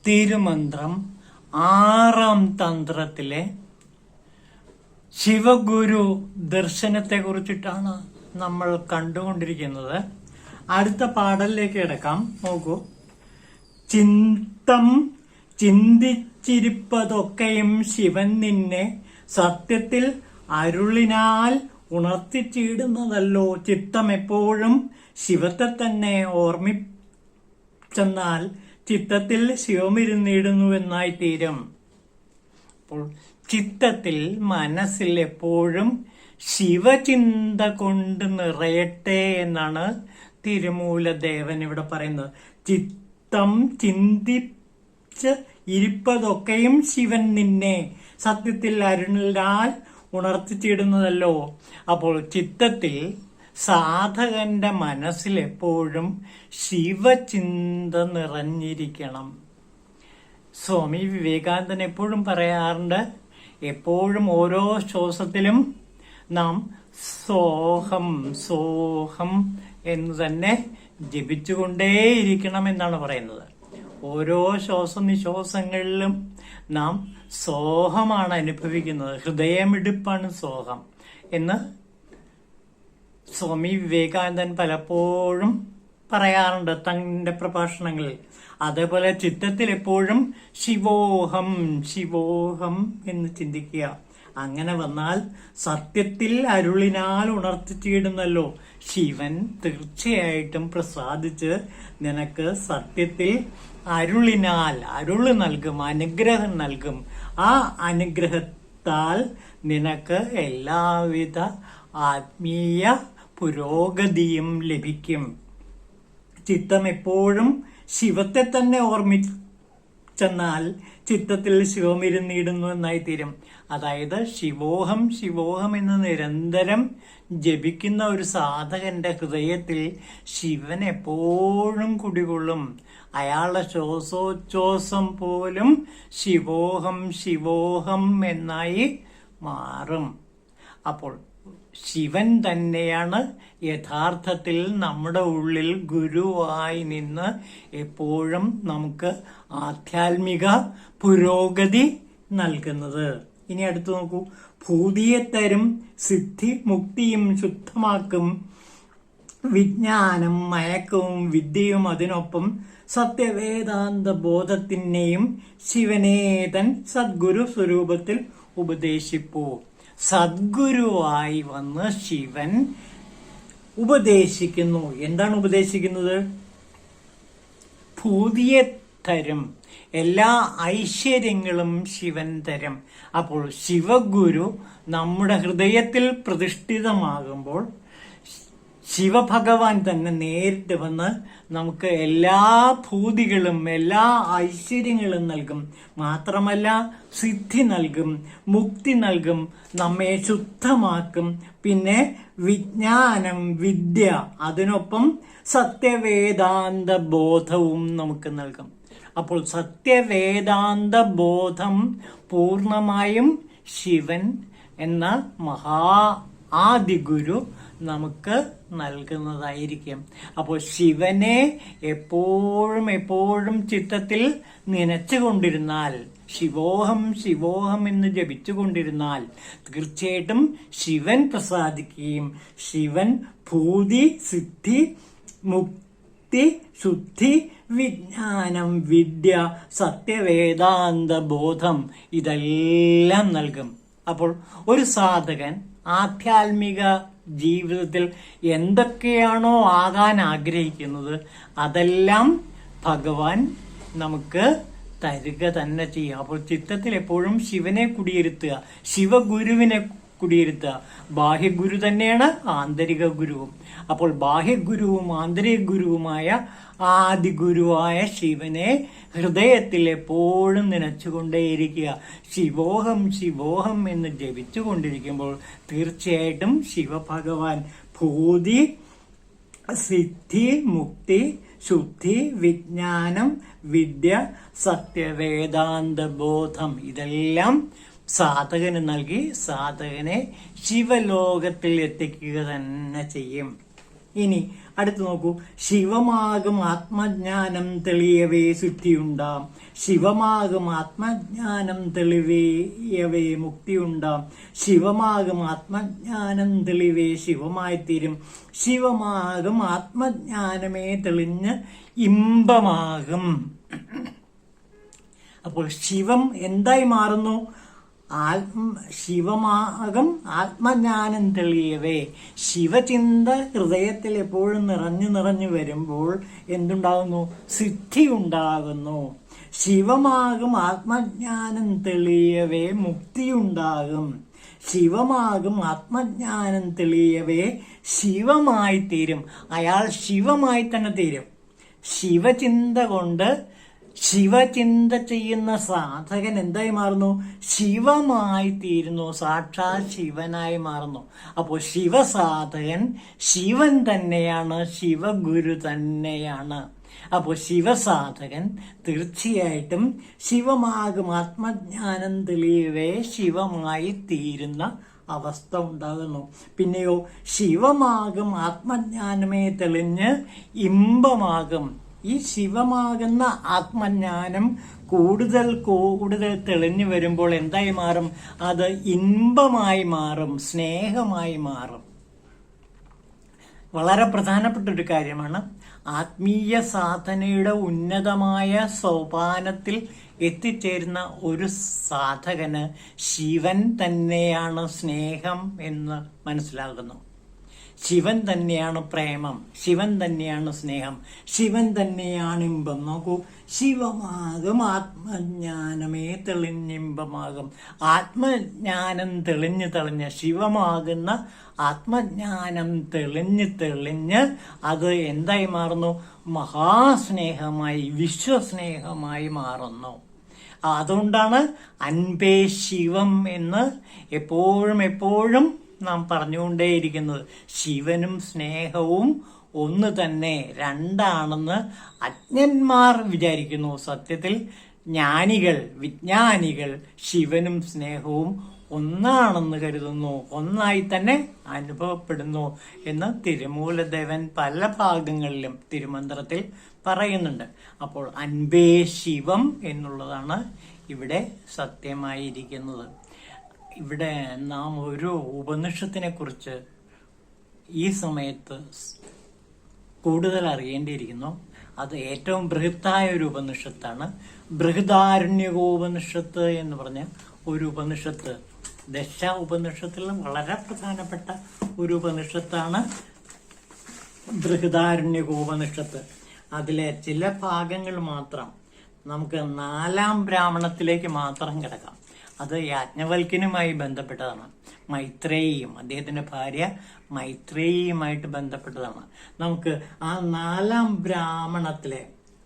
തിരുമന്ത്രം 6-ാം തന്ത്രത്തിലെ ശിവഗുരു ദർശനത്തെ കുറിച്ചിട്ടാണ് നമ്മൾ കണ്ടുകൊണ്ടിരിക്കുന്നത്. അടുത്ത പാടലിലേക്ക് കിടക്കാം. നോക്കൂ. ചിന്തിച്ചിരിപ്പതൊക്കെയും ശിവൻ നിന്നെ സത്യത്തിൽ അരുളിനാൽ ഉണർത്തിച്ചിടുന്നതല്ലോ. ചിത്തം എപ്പോഴും ശിവത്തെ തന്നെ ഓർമ്മിച്ചെന്നാൽ ചിത്തത്തിൽ ശിവമിരുന്നിടുന്നുവെന്നായി തീരും. അപ്പോൾ ചിത്തത്തിൽ, മനസ്സിൽ എപ്പോഴും ശിവചിന്ത കൊണ്ട് നിറയട്ടെ എന്നാണ് തിരുമൂലദേവൻ ഇവിടെ പറയുന്നത്. ചിത്തം ചിന്തിച്ച് ഇരിപ്പതൊക്കെയും ശിവൻ നിന്നെ സത്യത്തിൽ അരുളിനാൽ ഉണർത്തിച്ചിടുന്നതല്ലോ. അപ്പോൾ ചിത്തത്തിൽ സാധകന്റെ മനസ്സിൽ എപ്പോഴും ശിവചിന്ത നിറഞ്ഞിരിക്കണം. സ്വാമി വിവേകാനന്ദൻ എപ്പോഴും പറയാറുണ്ട്, എപ്പോഴും ഓരോ ശ്വാസത്തിലും നാം സോഹം സോഹം എന്ന് തന്നെ ജപിച്ചുകൊണ്ടേയിരിക്കണം എന്നാണ് പറയുന്നത്. ഓരോ ശ്വാസനിശ്വാസങ്ങളിലും നാം സോഹമാണ് അനുഭവിക്കുന്നത്. ഹൃദയമിടിപ്പാണ് സോഹം എന്ന് സ്വാമി വിവേകാനന്ദൻ പലപ്പോഴും പറയാറുണ്ട് തന്റെ പ്രഭാഷണങ്ങളിൽ. അതേപോലെ ചിത്തത്തിൽ എപ്പോഴും ശിവോഹം ശിവോഹം എന്ന് ചിന്തിക്കുക. അങ്ങനെ വന്നാൽ സത്യത്തിൽ അരുളിനാൽ ഉണർത്തിച്ചിടുന്നല്ലോ. ശിവൻ തീർച്ചയായിട്ടും പ്രസാദിച്ച് നിനക്ക് സത്യത്തിൽ അരുളിനാൽ അരുള് നൽകും, അനുഗ്രഹം നൽകും. ആ അനുഗ്രഹത്താൽ നിനക്ക് എല്ലാവിധ ആത്മീയ പുരോഗതിയും ലഭിക്കും. ചിത്തം എപ്പോഴും ശിവത്തെ തന്നെ ഓർമ്മിച്ചെന്നാൽ ചിത്തത്തിൽ ശിവമിരുന്നിടുന്നു എന്നായി തീരും. അതായത് ശിവോഹം ശിവോഹം എന്ന് നിരന്തരം ജപിക്കുന്ന ഒരു സാധകന്റെ ഹൃദയത്തിൽ ശിവൻ എപ്പോഴും കുടികൊള്ളും. അയാളുടെ ശ്വാസോച്ഛ്വാസം പോലും ശിവോഹം ശിവോഹം എന്നായി മാറും. അപ്പോൾ ശിവൻ തന്നെയാണ് യഥാർത്ഥത്തിൽ നമ്മുടെ ഉള്ളിൽ ഗുരുവായി നിന്ന് എപ്പോഴും നമുക്ക് ആധ്യാത്മിക പുരോഗതി നൽകുന്നത്. ഇനി അടുത്ത് നോക്കൂ. ഭൂതിയെ തരും സിദ്ധി മുക്തിയും ശുദ്ധമാക്കും വിജ്ഞാനം മയക്കവും വിദ്യയും അതിനൊപ്പം സത്യവേദാന്ത ബോധത്തിനെയും ശിവനേതൻ സദ്ഗുരു സ്വരൂപത്തിൽ ഉപദേശിപ്പൂ. സദ്ഗുരുവായി വന്ന് ശിവൻ ഉപദേശിക്കുന്നു. എന്താണ് ഉപദേശിക്കുന്നത്? ഭൂതിയെ തരും, എല്ലാ ഐശ്വര്യങ്ങളും ശിവൻ തരും. അപ്പോൾ ശിവഗുരു നമ്മുടെ ഹൃദയത്തിൽ പ്രതിഷ്ഠിതമാകുമ്പോൾ ശിവഭഗവാൻ തന്നെ നേരിട്ട് വന്ന് നമുക്ക് എല്ലാ ഭൂതികളും എല്ലാ ഐശ്വര്യങ്ങളും നൽകും. മാത്രമല്ല സിദ്ധി നൽകും, മുക്തി നൽകും, നമ്മെ ശുദ്ധമാക്കും. പിന്നെ വിജ്ഞാനം, വിദ്യ, അതിനൊപ്പം സത്യവേദാന്ത ബോധവും നമുക്ക് നൽകും. അപ്പോൾ സത്യവേദാന്ത ബോധം പൂർണ്ണമായും ശിവൻ എന്ന ആദിഗുരു നമുക്ക് നൽകുന്നതായിരിക്കും. അപ്പോൾ ശിവനെ എപ്പോഴും എപ്പോഴും ചിത്തത്തിൽ നനച്ചുകൊണ്ടിരുന്നാൽ, ശിവോഹം ശിവോഹം എന്ന് ജപിച്ചുകൊണ്ടിരുന്നാൽ തീർച്ചയായിട്ടും ശിവൻ പ്രസാദിക്കുകയും ശിവൻ ഭൂതി സിദ്ധി മുക്തി ശുദ്ധി വിജ്ഞാനം വിദ്യ സത്യവേദാന്ത ബോധം ഇതെല്ലാം നൽകും. അപ്പോൾ ഒരു സാധകൻ ആധ്യാത്മിക ജീവിതത്തിൽ എന്തൊക്കെയാണോ ആകാൻ ആഗ്രഹിക്കുന്നത് അതെല്ലാം ഭഗവാൻ നമുക്ക് തരിക തന്നെ ചെയ്യും. അപ്പോൾ ചിത്തത്തിൽ എപ്പോഴും ശിവനെ കുടിയിരുത്തുക, ശിവഗുരുവിനെ കുടിയിരുത്തുക. ബാഹ്യഗുരു തന്നെയാണ് ആന്തരിക ഗുരുവും. അപ്പോൾ ബാഹ്യഗുരുവും ആന്തരിക ഗുരുവുമായ ആദിഗുരുവായ ശിവനെ ഹൃദയത്തിൽ എപ്പോഴും നനച്ചുകൊണ്ടേയിരിക്കുക. ശിവോഹം ശിവോഹം എന്ന് ജപിച്ചുകൊണ്ടിരിക്കുമ്പോൾ തീർച്ചയായിട്ടും ശിവഭഗവാൻ ഭൂതി സിദ്ധി മുക്തി ശുദ്ധി വിജ്ഞാനം വിദ്യ സത്യവേദാന്ത ബോധം ഇതെല്ലാം സാധകന് നൽകി സാധകനെ ശിവലോകത്തിൽ എത്തിക്കുക തന്നെ ചെയ്യും. ഇനി അടുത്ത് നോക്കൂ. ശിവമാകും ആത്മജ്ഞാനം തെളിയവേ ശുദ്ധിയുണ്ടാം, ശിവമാകും ആത്മജ്ഞാനം തെളിയവേ മുക്തിയുണ്ടാം, ശിവമാകും ആത്മജ്ഞാനം തെളിവേ ശിവമായിത്തീരും, ശിവമാകും ആത്മജ്ഞാനമേ തെളിഞ്ഞ് ഇമ്പമാകും. അപ്പോൾ ശിവം എന്തായി മാറുന്നു? ശിവമാകും ആത്മജ്ഞാനം തെളിയവേ. ശിവചിന്ത ഹൃദയത്തിൽ എപ്പോഴും നിറഞ്ഞു വരുമ്പോൾ എന്തുണ്ടാകുന്നു? സിദ്ധി ഉണ്ടാകുന്നു. ശിവമാകും ആത്മജ്ഞാനം തെളിയവേ മുക്തിയുണ്ടാകും, ശിവമാകും ആത്മജ്ഞാനം തെളിയവേ ശിവമായി തീരും. അയാൾ ശിവമായി തന്നെ തീരും. ശിവചിന്ത കൊണ്ട് ശിവചിന്ത ചെയ്യുന്ന സാധകൻ എന്തായി മാറുന്നു? ശിവമായി തീരുന്നു, സാക്ഷാൽ ശിവനായി മാറുന്നു. അപ്പോൾ ശിവസാധകൻ ശിവൻ തന്നെയാണ്, ശിവഗുരു തന്നെയാണ്. അപ്പോൾ ശിവസാധകൻ തീർച്ചയായിട്ടും ശിവമാകും ആത്മജ്ഞാനം തെളിയവേ ശിവമായി തീരുന്ന അവസ്ഥ ഉണ്ടാകുന്നു. പിന്നെയോ ശിവമാകും ആത്മജ്ഞാനമേ തെളിഞ്ഞ് ഇമ്പമാകും. ഈ ശിവമാകുന്ന ആത്മജ്ഞാനം കൂടുതൽ കൂടുതൽ തെളിഞ്ഞു വരുമ്പോൾ എന്തായി മാറും? അത് ഇമ്പമായി മാറും, സ്നേഹമായി മാറും. വളരെ പ്രധാനപ്പെട്ട ഒരു കാര്യമാണ്. ആത്മീയ സാധനയുടെ ഉന്നതമായ സോപാനത്തിൽ എത്തിച്ചേരുന്ന ഒരു സാധകന് ശിവൻ തന്നെയാണ് സ്നേഹം എന്ന് മനസ്സിലാകുന്നു. ശിവൻ തന്നെയാണ് പ്രേമം, ശിവൻ തന്നെയാണ് സ്നേഹം, ശിവൻ തന്നെയാണ് ഇമ്പം. നോക്കൂ, ശിവമാകും ആത്മജ്ഞാനമേ തെളിഞ്ഞിമ്പമാകും. ആത്മജ്ഞാനം തെളിഞ്ഞ് ശിവമാകുന്ന ആത്മജ്ഞാനം തെളിഞ്ഞ് അത് എന്തായി മാറുന്നു? മഹാസ്നേഹമായി, വിശ്വസ്നേഹമായി മാറുന്നു. അതുകൊണ്ടാണ് അൻപേ ശിവം എന്ന് എപ്പോഴും നാം പറഞ്ഞുകൊണ്ടേയിരിക്കുന്നത്. ശിവനും സ്നേഹവും ഒന്ന് തന്നെ, രണ്ടാണെന്ന് അജ്ഞന്മാർ വിചാരിക്കുന്നു. സത്യത്തിൽ ജ്ഞാനികൾ, വിജ്ഞാനികൾ ശിവനും സ്നേഹവും ഒന്നാണെന്ന് കരുതുന്നു, ഒന്നായി തന്നെ അനുഭവപ്പെടുന്നു എന്ന് തിരുമൂലദേവൻ പല ഭാഗങ്ങളിലും തിരുമന്ത്രത്തിൽ പറയുന്നുണ്ട്. അപ്പോൾ അൻപേ ശിവം എന്നുള്ളതാണ് ഇവിടെ സത്യമായിരിക്കുന്നത്. ഇവിടെ നാം ഒരു ഉപനിഷത്തിനെ കുറിച്ച് ഈ സമയത്ത് കൂടുതൽ അറിയേണ്ടിയിരിക്കുന്നു. അത് ഏറ്റവും ബൃഹത്തായ ഒരു ഉപനിഷത്താണ്. ബൃഹദാരണ്യകോപനിഷത്ത് എന്ന് പറഞ്ഞ ഒരു ഉപനിഷത്ത്, ദശ ഉപനിഷത്തിലും വളരെ പ്രധാനപ്പെട്ട ഒരു ഉപനിഷത്താണ് ബൃഹദാരണ്യകോപനിഷത്ത്. അതിലെ ചില ഭാഗങ്ങൾ മാത്രം നമുക്ക് 4-ാം ബ്രാഹ്മണത്തിലേക്ക് മാത്രം കിടക്കാം. അത് യാജ്ഞവൽക്യനുമായി ബന്ധപ്പെട്ടതാണ്. മൈത്രേയിയും അദ്ദേഹത്തിന്റെ ഭാര്യ മൈത്രേയിയുമായിട്ട് ബന്ധപ്പെട്ടതാണ്. നമുക്ക് ആ 4-ാം ബ്രാഹ്മണത്തിലെ,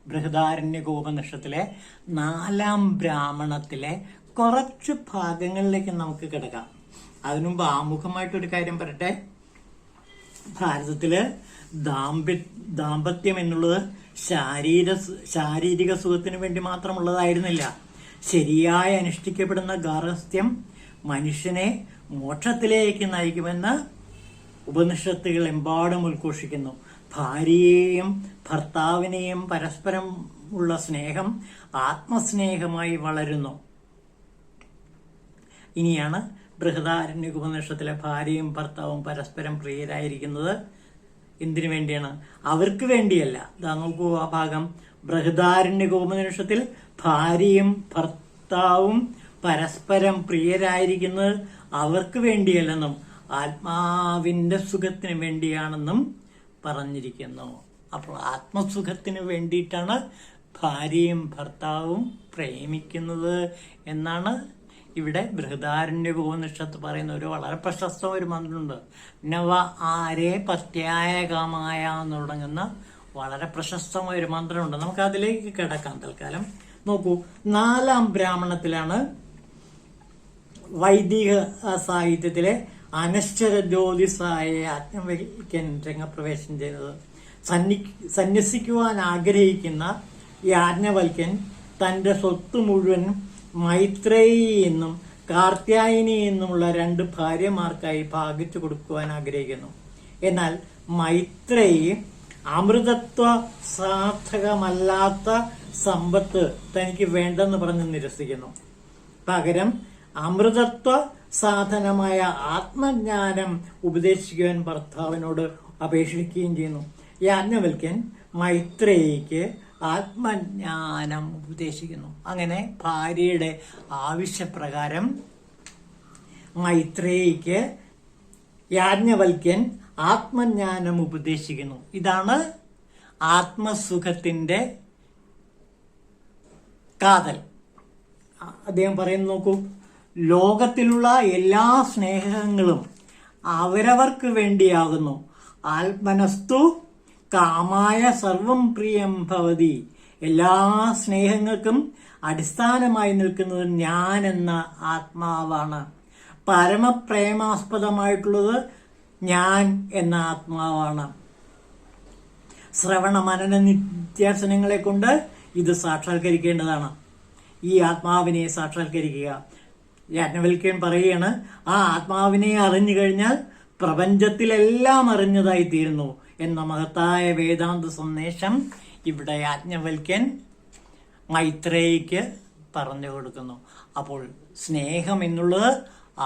ബൃഹദാരണ്യകോപനിഷത്തിലെ 4-ാം ബ്രാഹ്മണത്തിലെ കുറച്ച് ഭാഗങ്ങളിലേക്ക് നമുക്ക് കിടക്കാം. അതിനുമുമ്പ് ആമുഖമായിട്ടൊരു കാര്യം പറയട്ടെ. ഭാരതത്തില് ദാമ്പത്യം എന്നുള്ളത് ശാരീരിക സുഖത്തിന് വേണ്ടി മാത്രമുള്ളതായിരുന്നില്ല. ശരിയായി അനുഷ്ഠിക്കപ്പെടുന്ന ഗാർഹസ്ഥ്യം മനുഷ്യനെ മോക്ഷത്തിലേക്ക് നയിക്കുമെന്ന് ഉപനിഷത്തുകൾ എമ്പാടും ഉദ്ഘോഷിക്കുന്നു. ഭാര്യയെയും ഭർത്താവിനെയും പരസ്പരം ഉള്ള സ്നേഹം ആത്മസ്നേഹമായി വളരുന്നു. ഇനിയാണ് ബൃഹദാരണ്യക ഉപനിഷത്തിലെ ഭാര്യയും ഭർത്താവും പരസ്പരം പ്രിയരായിരിക്കുന്നത് എന്തിനു വേണ്ടിയാണ്? അവർക്ക് വേണ്ടിയല്ല. നോക്കൂ ആ ഭാഗം. ബൃഹദാരണ്യക ഉപനിഷത്തിൽ ഭാര്യയും ഭർത്താവും പരസ്പരം പ്രിയരായിരിക്കുന്നത് അവർക്ക് വേണ്ടിയല്ലെന്നും ആത്മാവിന്റെ സുഖത്തിന് വേണ്ടിയാണെന്നും പറഞ്ഞിരിക്കുന്നു. അപ്പോൾ ആത്മസുഖത്തിന് വേണ്ടിയിട്ടാണ് ഭാര്യയും ഭർത്താവും പ്രേമിക്കുന്നത് എന്നാണ് ഇവിടെ ബൃഹദാരണ്യക ഉപനിഷത്ത് പറയുന്ന ഒരു വളരെ പ്രശസ്തമായ ഒരു മന്ത്രമുണ്ട്. നവ ആരേ പത്യായ കാമായ എന്ന് തുടങ്ങുന്ന വളരെ പ്രശസ്തമായ ഒരു മന്ത്രമുണ്ട്. നമുക്ക് അതിലേക്ക് കിടക്കാം തൽക്കാലം. നോക്കൂ, 4-ാം ബ്രാഹ്മണത്തിലാണ് വൈദിക സാഹിത്യത്തിലെ അനശ്വര ജ്യോതിസായ യാജ്ഞവൽക്യൻ രംഗപ്രവേശം ചെയ്തത്. സന്യസിക്കുവാൻ ആഗ്രഹിക്കുന്ന യാജ്ഞവൽക്യൻ തന്റെ സ്വത്ത് മുഴുവൻ മൈത്രേയി എന്നും കാർത്യായനി എന്നുമുള്ള 2 ഭാര്യമാർക്കായി ഭാഗിച്ചു കൊടുക്കുവാൻ ആഗ്രഹിക്കുന്നു. എന്നാൽ മൈത്രേയി അമൃതത്വ സാധകമല്ലാത്ത സമ്പത്ത് തനിക്ക് വേണ്ടെന്ന് പറഞ്ഞ് നിരസിക്കുന്നു. പകരം അമൃതത്വ സാധനമായ ആത്മജ്ഞാനം ഉപദേശിക്കുവാൻ ഭർത്താവിനോട് അപേക്ഷിക്കുകയും ചെയ്യുന്നു. യാജ്ഞവൽക്യൻ മൈത്രേയിക്ക് ആത്മജ്ഞാനം ഉപദേശിക്കുന്നു. അങ്ങനെ ഭാര്യയുടെ ആവശ്യപ്രകാരം മൈത്രേയിക്ക് യാജ്ഞവൽക്യൻ ആത്മജ്ഞാനം ഉപദേശിക്കുന്നു. ഇതാണ് ആത്മസുഖത്തിന്റെ കാതൽ. അദ്ദേഹം പറയുന്നു, നോക്കൂ, ലോകത്തിലുള്ള എല്ലാ സ്നേഹങ്ങളും അവരവർക്ക് വേണ്ടിയാകുന്നു. ആത്മനസ്തു കാമായ സർവം പ്രിയം ഭവതി. എല്ലാ സ്നേഹങ്ങൾക്കും അടിസ്ഥാനമായി നിൽക്കുന്നത് ഞാൻ എന്ന ആത്മാവാണ്. പരമപ്രേമാസ്പദമായിട്ടുള്ളത് ഞാൻ എന്ന ആത്മാവാണ്. ശ്രവണ മനന നിത്യാസനങ്ങളെ കൊണ്ട് ഇത് സാക്ഷാത്കരിക്കേണ്ടതാണ്. ഈ ആത്മാവിനെ സാക്ഷാത്കരിക്കുക. യാജ്ഞവൽക്യൻ പറയുകയാണ്, ആ ആത്മാവിനെ അറിഞ്ഞു കഴിഞ്ഞാൽ പ്രപഞ്ചത്തിലെല്ലാം അറിഞ്ഞതായി തീരുന്നു എന്ന മഹത്തായ വേദാന്ത സന്ദേശം ഇവിടെ യാജ്ഞവൽക്യൻ മൈത്രേയിക്ക് പറഞ്ഞു കൊടുക്കുന്നു. അപ്പോൾ സ്നേഹം എന്നുള്ളത്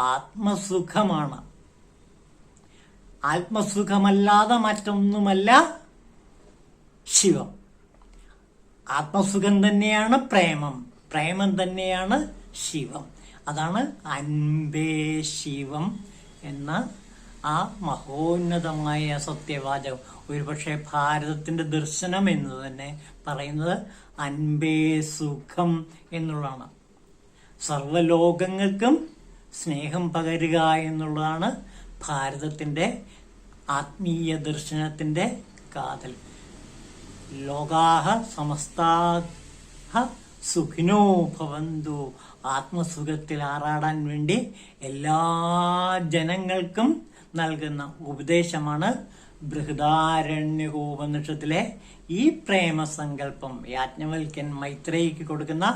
ആത്മസുഖമാണ്. ആത്മസുഖമല്ലാതെ മറ്റൊന്നുമല്ല ശിവം. ആത്മസുഖം തന്നെയാണ് പ്രേമം, പ്രേമം തന്നെയാണ് ശിവം. അതാണ് അൻപേ ശിവം എന്ന ആ മഹോന്നതമായ സത്യവാചകം. ഒരുപക്ഷെ ഭാരതത്തിന്റെ ദർശനം എന്ന് തന്നെ പറയുന്നത് അൻപേ സുഖം എന്നുള്ളതാണ്. സർവ്വലോകങ്ങൾക്കും സ്നേഹം പകരുക എന്നുള്ളതാണ് ഭാരതത്തിന്റെ ആത്മീയ ദർശനത്തിന്റെ കാതൽ. ലോകാഹ സമസ്താഹ സുഖിനോ ഭവന്തു. ആത്മസുഖത്തിൽ ആറാടാൻ വേണ്ടി എല്ലാ ജനങ്ങൾക്കും നൽകുന്ന ഉപദേശമാണ് ബൃഹദാരണ്യകോപനിഷത്തിലെ ഈ പ്രേമസങ്കല്പം. യാജ്ഞവൽക്യൻ മൈത്രേയിക്ക് കൊടുക്കുന്ന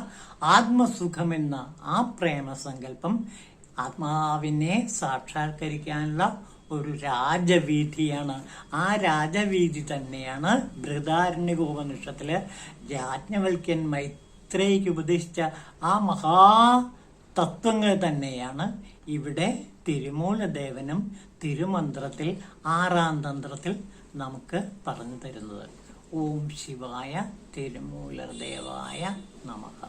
ആത്മസുഖമെന്ന ആ പ്രേമസങ്കല്പം ആത്മാവിനെ സാക്ഷാത്കരിക്കാനുള്ള ഒരു രാജവീഥിയാണ്. ആ രാജവീഥി തന്നെയാണ് ബൃഹദാരണ്യകോപനിഷത്തില് യാജ്ഞവൽക്യൻ മൈത്രേയിക്ക് ഉപദേശിച്ച ആ മഹാതത്വങ്ങൾ തന്നെയാണ് ഇവിടെ തിരുമൂലദേവനും തിരുമന്ത്രത്തിൽ 6ാം തന്ത്രത്തിൽ നമുക്ക് പറഞ്ഞു തരുന്നത്. ഓം ശിവായ തിരുമൂലദേവായ നമഃ.